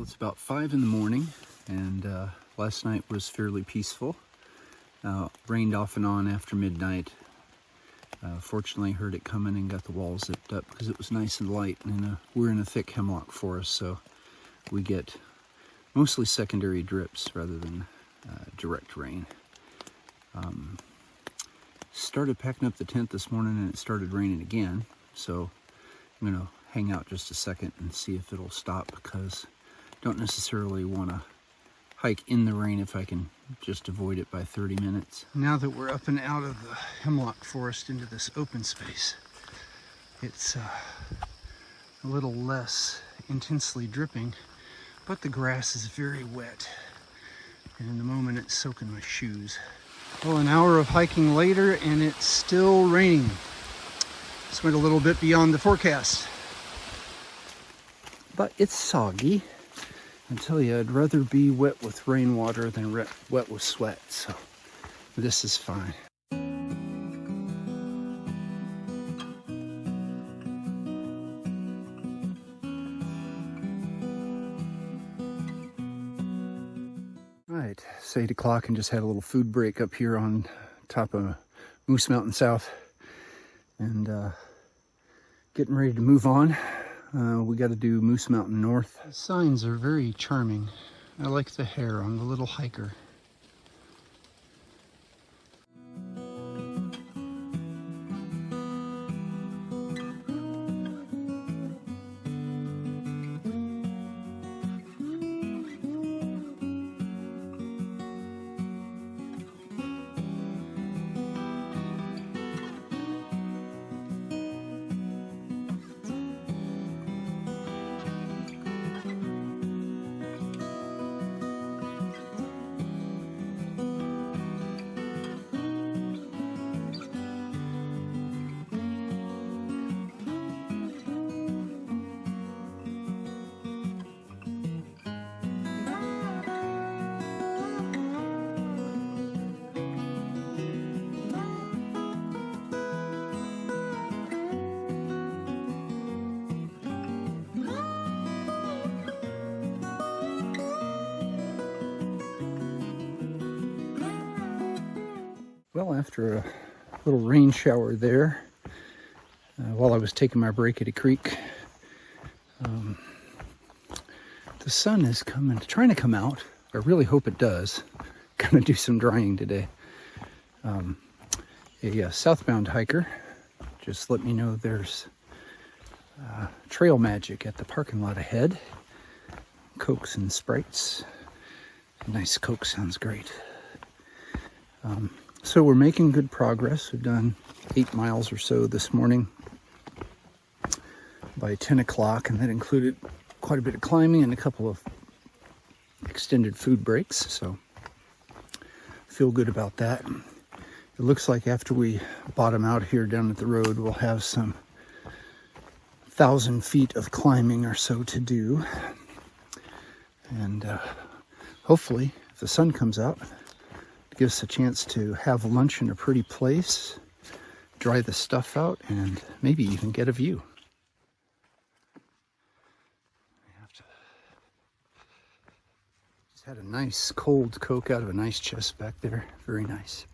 It's about 5 in the morning, and last night was fairly peaceful. Rained off and on after midnight. Fortunately, heard it coming and got the walls zipped up because it was nice and light. And we're in a thick hemlock forest, so we get mostly secondary drips rather than direct rain. Started packing up the tent this morning and it started raining again, so I'm gonna hang out just a second and see if it'll stop, because I don't necessarily want to hike in the rain if I can just avoid it by 30 minutes. Now that we're up and out of the hemlock forest into this open space, it's a little less intensely dripping, but the grass is very wet, and in the moment it's soaking my shoes. Well, an hour of hiking later and it's still raining. Just went a little bit beyond the forecast. But it's soggy. I tell you, I'd rather be wet with rainwater than wet with sweat, so this is fine. All right, it's 8 o'clock and just had a little food break up here on top of Moose Mountain South, and getting ready to move on. We got to do Moose Mountain North. The signs are very charming. I like the hair on the little hiker. Well, after a little rain shower there, while I was taking my break at a creek, the sun is trying to come out. I really hope it does. Gonna do some drying today. A southbound hiker just let me know there's trail magic at the parking lot ahead. Cokes and Sprites. A nice Coke sounds great. So we're making good progress. We've done 8 miles or so this morning by 10 o'clock, and that included quite a bit of climbing and a couple of extended food breaks, so feel good about that. It looks like after we bottom out here down at the road, we'll have some 1,000 feet of climbing or so to do, and hopefully, if the sun comes out, give us a chance to have lunch in a pretty place, dry the stuff out, and maybe even get a view. Just had a nice cold Coke out of a nice chest back there. Very nice.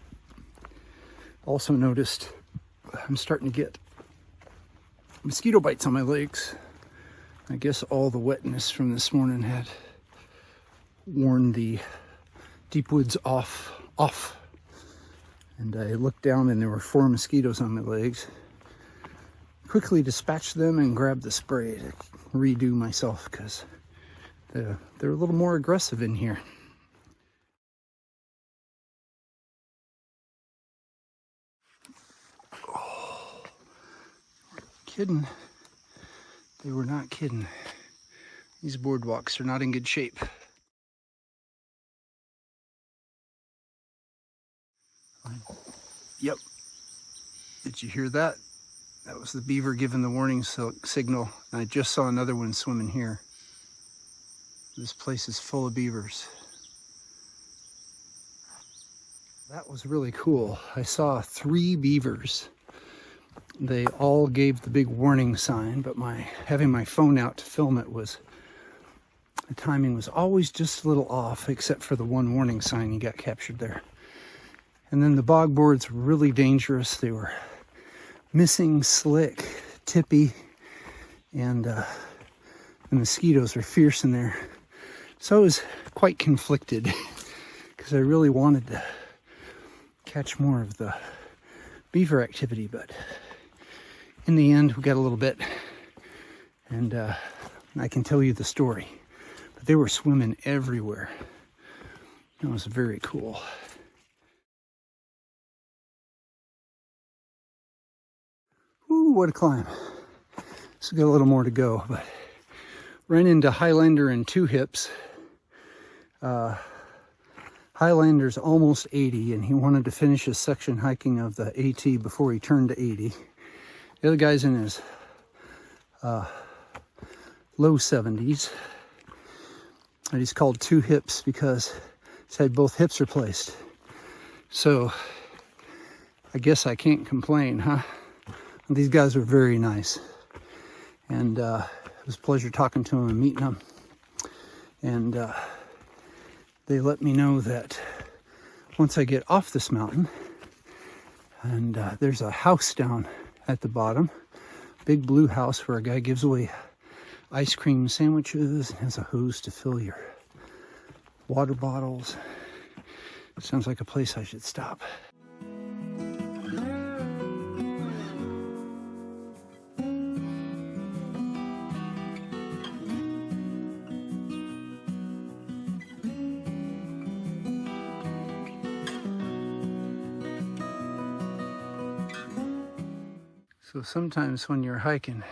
Also noticed I'm starting to get mosquito bites on my legs. I guess all the wetness from this morning had worn the deep woods off. And I looked down and there were 4 mosquitoes on my legs. Quickly dispatched them and grabbed the spray to redo myself, because they're a little more aggressive in here. Oh, kidding. They were not kidding. These boardwalks are not in good shape. Yep. Did you hear that? That was the beaver giving the warning signal. And I just saw another one swimming here. This place is full of beavers. That was really cool. I saw 3 beavers. They all gave the big warning sign, but having my phone out to film it was The timing was always just a little off, except for the one warning sign you got captured there. And then the bog boards were really dangerous. They were missing, slick, tippy, and the mosquitoes are fierce in there. So I was quite conflicted because I really wanted to catch more of the beaver activity, but in the end we got a little bit, and I can tell you the story. But they were swimming everywhere. It was very cool. Ooh, what a climb. So got a little more to go, but ran into Highlander and two hips. Highlander's almost 80, and he wanted to finish his section hiking of the AT before he turned to 80. The other guy's in his low 70s. And he's called two hips because he's had both hips replaced. So I guess I can't complain, huh? These guys were very nice. And it was a pleasure talking to them and meeting them. And they let me know that once I get off this mountain, and there's a house down at the bottom, big blue house where a guy gives away ice cream sandwiches and has a hose to fill your water bottles. Sounds like a place I should stop. So sometimes when you're hiking,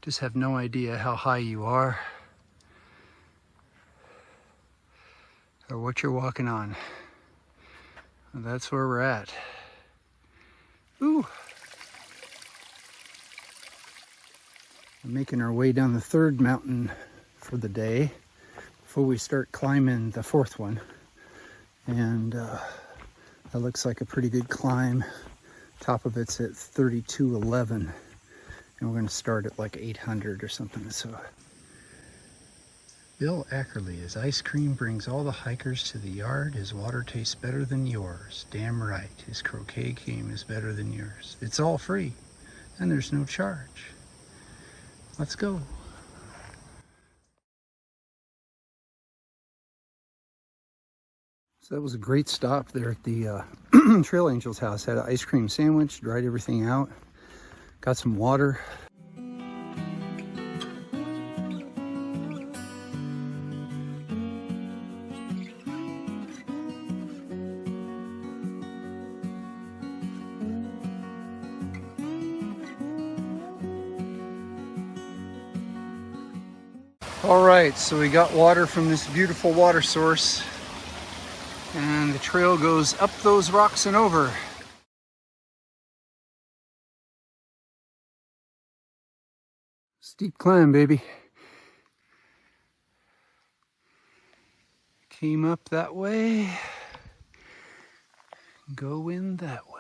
just have no idea how high you are or what you're walking on. And that's where we're at. Ooh. We're making our way down the third mountain for the day before we start climbing the fourth one. And that looks like a pretty good climb. Top of it's at 3211, and we're going to start at like 800 or something. So Bill Ackerley, his ice cream brings all the hikers to the yard. His water tastes better than yours. Damn right. His croquet game is better than yours. It's all free, and there's no charge. Let's go. So that was a great stop there at the Trail Angels house. Had an ice cream sandwich, dried everything out, got some water. All right, so we got water from this beautiful water source. And the trail goes up those rocks and over. Steep climb, baby. Came up that way, go in that way.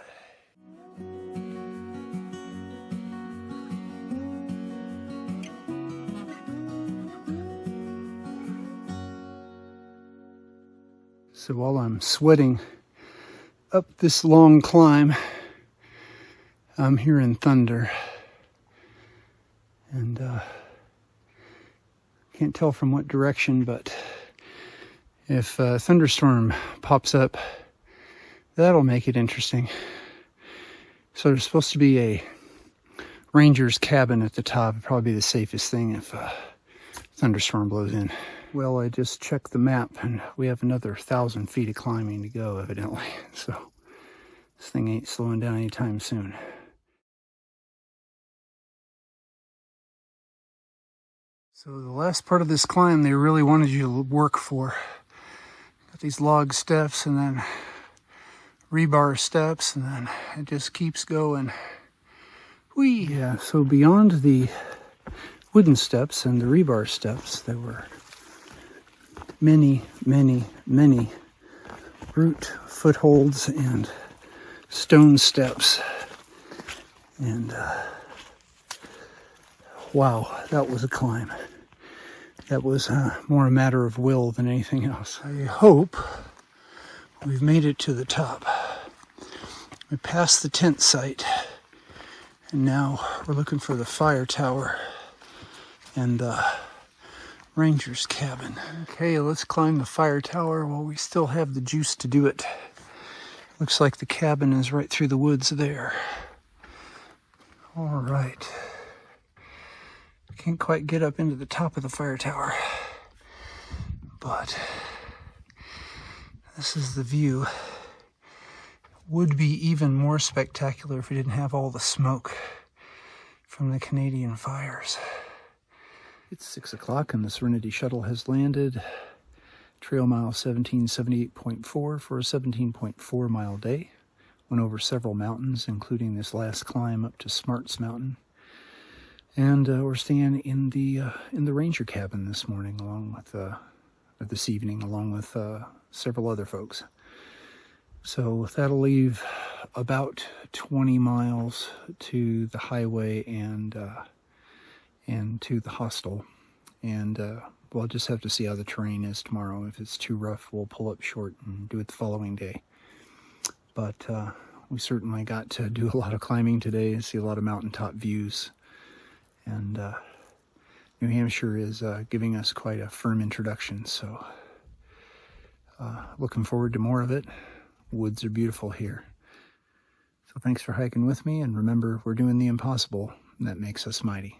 So while I'm sweating up this long climb, I'm hearing thunder. And can't tell from what direction, but if a thunderstorm pops up, that'll make it interesting. So there's supposed to be a ranger's cabin at the top. It'd probably be the safest thing if a thunderstorm blows in. Well, I just checked the map, and we have another 1,000 feet of climbing to go, evidently. So this thing ain't slowing down anytime soon. So the last part of this climb, they really wanted you to work for. Got these log steps, and then rebar steps, and then it just keeps going. Whee! Yeah, so beyond the wooden steps and the rebar steps, there were many, many, many root footholds and stone steps. And wow, that was a climb. That was more a matter of will than anything else. I hope we've made it to the top. We passed the tent site, and now we're looking for the fire tower and the ranger's cabin. Okay, let's climb the fire tower while we still have the juice to do it. Looks like the cabin is right through the woods there. All right. Can't quite get up into the top of the fire tower, but this is the view. Would be even more spectacular if we didn't have all the smoke from the Canadian fires. It's 6 o'clock and the Serenity Shuttle has landed. Trail mile 1778.4 for a 17.4 mile day. Went over several mountains, including this last climb up to Smarts Mountain. And we're staying in the ranger cabin this morning, along with this evening, along with several other folks. So that'll leave about 20 miles to the highway and to the hostel. And we'll just have to see how the terrain is tomorrow. If it's too rough, we'll pull up short and do it the following day. But we certainly got to do a lot of climbing today, see a lot of mountaintop views. And New Hampshire is giving us quite a firm introduction, so looking forward to more of it. Woods are beautiful here. So thanks for hiking with me, and remember, we're doing the impossible, and that makes us mighty.